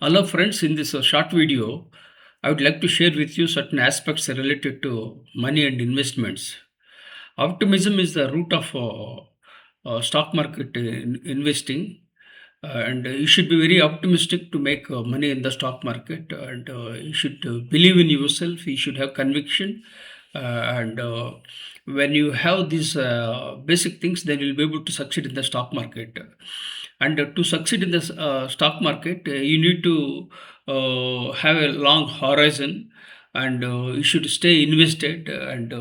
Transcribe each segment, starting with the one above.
Hello, friends. In this short video, I would like to share with you certain aspects related to money and investments. Optimism is the root of stock market investing, and you should be very optimistic to make money in the stock market. And you should believe in yourself. You should have conviction, and when you have these basic things, then you'll be able to succeed in the stock market. And to succeed in the stock market, you need to have a long horizon, and you should stay invested, and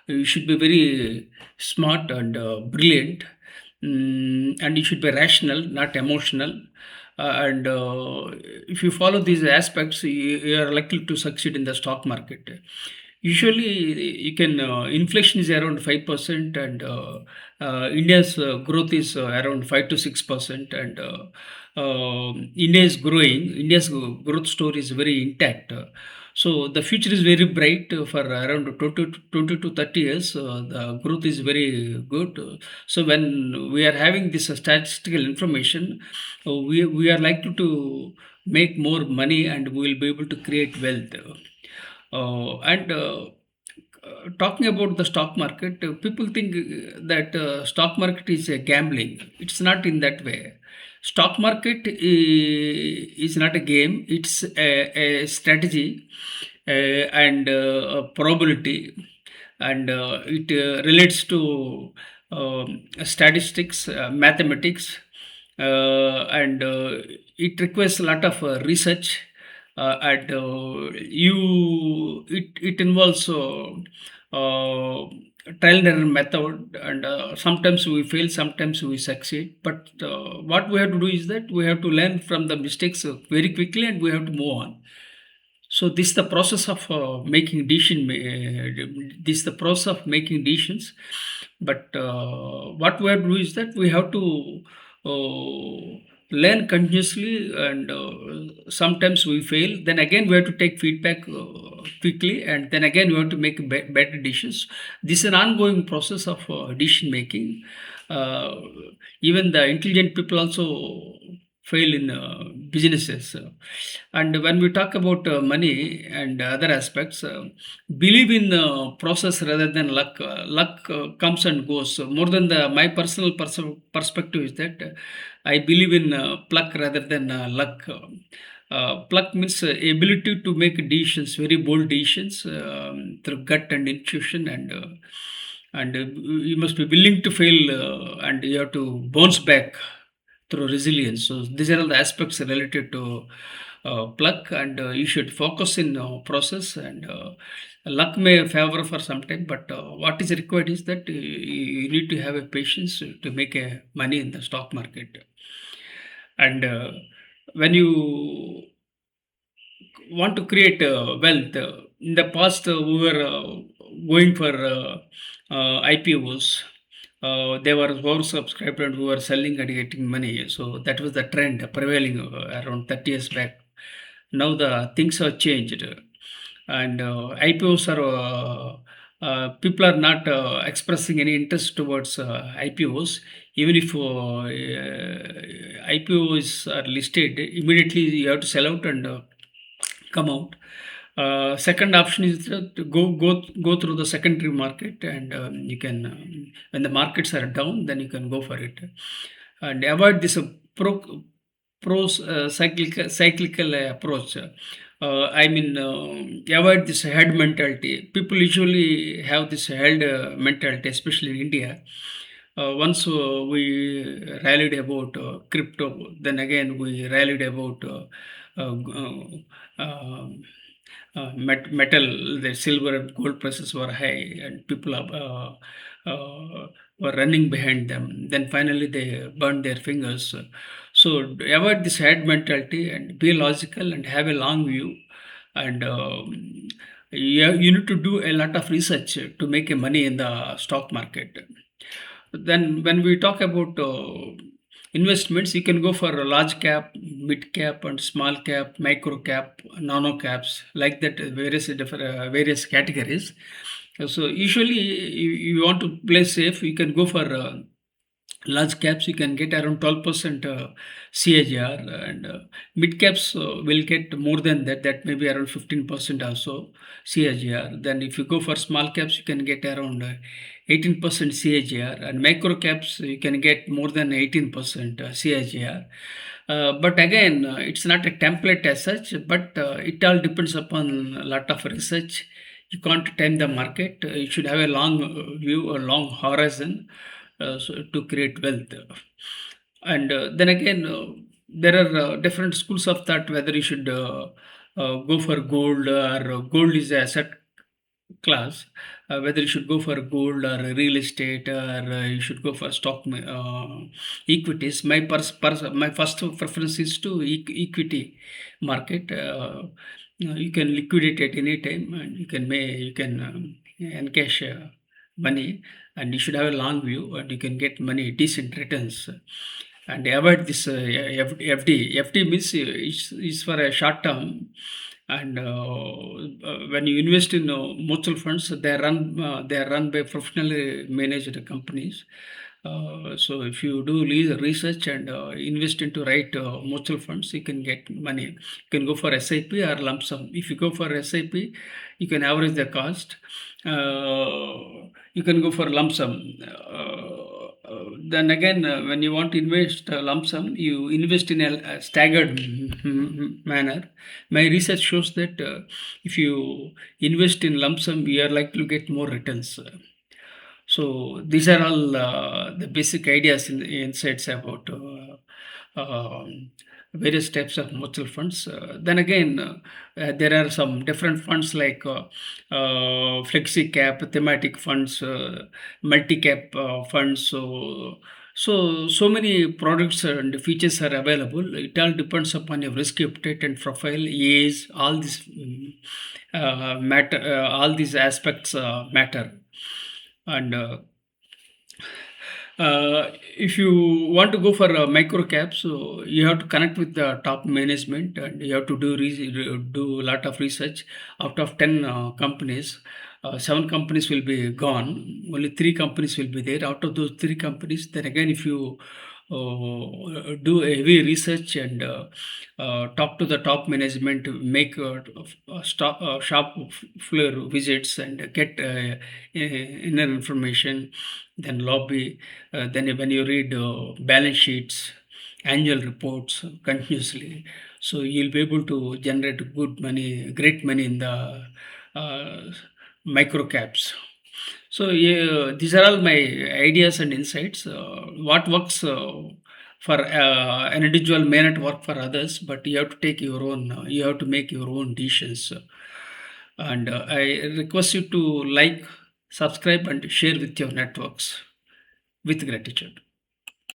you should be very smart and brilliant. And you should be rational, not emotional. And if you follow these aspects, you are likely to succeed in the stock market. Usually, you can inflation is around 5%, and India's growth is around 5 to 6%, and India is growing. India's growth story is very intact. So the future is very bright for around 20 to 30 years. The growth is very good. So when we are having this statistical information, we are likely to make more money, and we will be able to create wealth. And Talking about the stock market, people think that stock market is a gambling. It's not in that way. Stock market is not a game. It's a strategy and a probability, and it relates to statistics, mathematics, and it requires a lot of research, and it involves trial and error method, and sometimes we fail, sometimes we succeed, but what we have to do is that we have to learn from the mistakes very quickly, and we have to move on. So this is the process of making decision. This is the process of making decisions. But what we have to do is that we have to learn continuously, and sometimes we fail. Then again, we have to take feedback quickly, and then again, we have to make better decisions. This is an ongoing process of decision making. Uh, Even the intelligent people also fail in businesses. And when we talk about money and other aspects, believe in process rather than luck. Luck comes and goes. More than the my personal perspective is that I believe in pluck rather than luck. Pluck means ability to make decisions, very bold decisions, through gut and intuition, and you must be willing to fail, and you have to bounce back through resilience. So these are all the aspects related to pluck, and you should focus in process, and luck may favor for some time, but what is required is that you need to have a patience to make a money in the stock market. And when you want to create wealth, in the past we were going for IPOs. They were oversubscribed, and we were selling and getting money. So that was the trend prevailing around 30 years back. Now the things have changed, and IPOs are people are not expressing any interest towards IPOs. Even if IPOs are listed, immediately you have to sell out and come out. Second option is to go through the secondary market, and you can when the markets are down, then you can go for it, and avoid this cyclical approach. I mean, avoid this head mentality. People usually have this head mentality, especially in India. Once we rallied about crypto, then again we rallied about metal. The silver and gold prices were high, and people were running behind them. Then finally they burned their fingers. So avoid this head mentality and be logical and have a long view. And you need to do a lot of research to make a money in the stock market. Then, when we talk about investments, you can go for a large cap, mid cap, and small cap, micro cap, nano caps, like that, various different various categories. So, usually, you want to play safe, you can go for Large caps you can get around 12% CAGR, and mid caps will get more than that. That may be around 15% or so CAGR. Then if you go for small caps, you can get around 18% CAGR, and micro caps you can get more than 18% CAGR. But again, it's not a template as such, but it all depends upon a lot of research. You can't time the market. You should have a long view, a long horizon, to create wealth. And then again, there are different schools of thought whether you should go for gold, or gold is a asset class, whether you should go for gold or real estate, or you should go for equities. My first preference is to equity market. You can liquidate at any time, and you can encash money, and you should have a long view, and you can get money decent returns, and avoid this FD. FD means is for a short term, and when you invest in mutual funds, they are run by professionally managed companies. So if you do research and invest into right mutual funds, you can get money. You can go for SIP or lump sum. If you go for SIP, you can average the cost. You can go for lump sum. Then again, when you want to invest lump sum, you invest in a staggered manner. My research shows that if you invest in lump sum, you are likely to get more returns. So these are all the basic ideas in the insights about various types of mutual funds. Then again, there are some different funds like flexi cap, thematic funds, multi cap funds. So many products and features are available. It all depends upon your risk appetite and profile, age. All these matter. All these aspects matter, and if you want to go for a micro cap, so you have to connect with the top management, and you have to do a lot of research. Out of 10 companies, 7 companies will be gone. Only 3 companies will be there. Out of those 3 companies, then again, if you do a heavy research and talk to the top management, make shop floor visits and get inner information, then lobby. Then when you read balance sheets, annual reports continuously, so you'll be able to generate good money, great money in the uh, micro caps. So yeah, these are all my ideas and insights. What works for an individual may not work for others, but you have to take your own. You have to make your own decisions. And I request you to like, subscribe, and share with your networks. With gratitude.